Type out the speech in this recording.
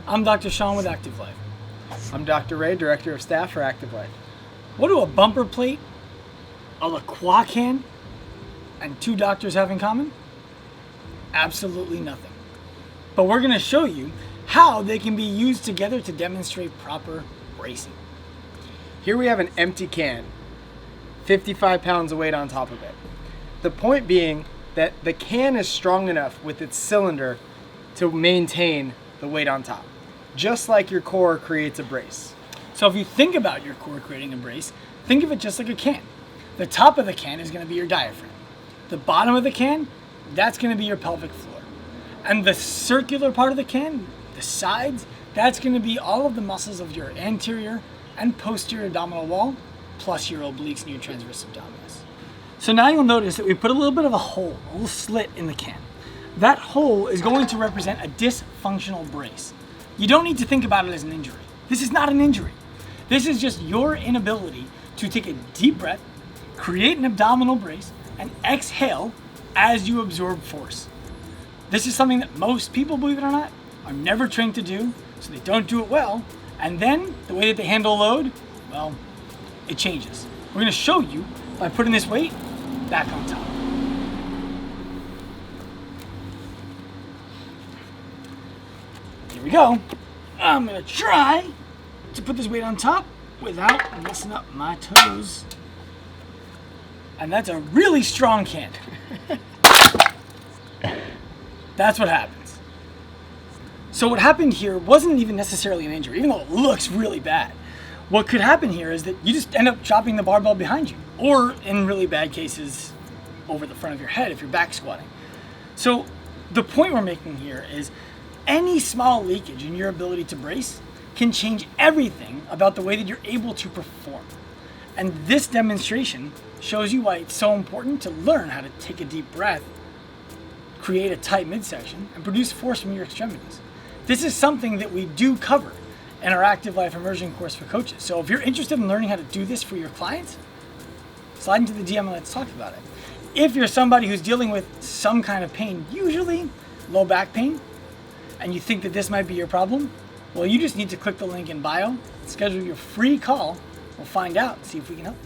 I'm Dr. Sean with Active Life. I'm Dr. Ray, Director of Staff for Active Life. What do a bumper plate, a La Croix can, and two doctors have in common? Absolutely nothing. But we're going to show you how they can be used together to demonstrate proper bracing. Here we have an empty can, 55 pounds of weight on top of it. The point being that the can is strong enough with its cylinder to maintain the weight on top, just like your core creates a brace. So if you think about your core creating a brace, think of it just like a can. The top of the can is going to be your diaphragm. The bottom of the can, that's going to be your pelvic floor. And the circular part of the can, the sides, that's going to be all of the muscles of your anterior and posterior abdominal wall, plus your obliques and your transverse abdominis. So now you'll notice that we put a little bit of a hole, a little slit in the can. That hole is going to represent a dysfunctional brace. You don't need to think about it as an injury. This is not an injury. This is just your inability to take a deep breath, create an abdominal brace, and exhale as you absorb force. This is something that most people, believe it or not, are never trained to do, so they don't do it well. And then the way that they handle load, well, it changes. We're gonna show you by putting this weight back on top. Here we go. I'm gonna try to put this weight on top without messing up my toes. And that's a really strong can. That's what happens. So what happened here wasn't even necessarily an injury, even though it looks really bad. What could happen here is that you just end up dropping the barbell behind you, or in really bad cases, over the front of your head if you're back squatting. So the point we're making here is any small leakage in your ability to brace can change everything about the way that you're able to perform. And this demonstration shows you why it's so important to learn how to take a deep breath, create a tight midsection, and produce force from your extremities. This is something that we do cover in our Active Life Immersion course for coaches. So if you're interested in learning how to do this for your clients, slide into the DM and let's talk about it. If you're somebody who's dealing with some kind of pain, usually low back pain, and you think that this might be your problem, well, you just need to click the link in bio, schedule your free call. We'll find out, see if we can help.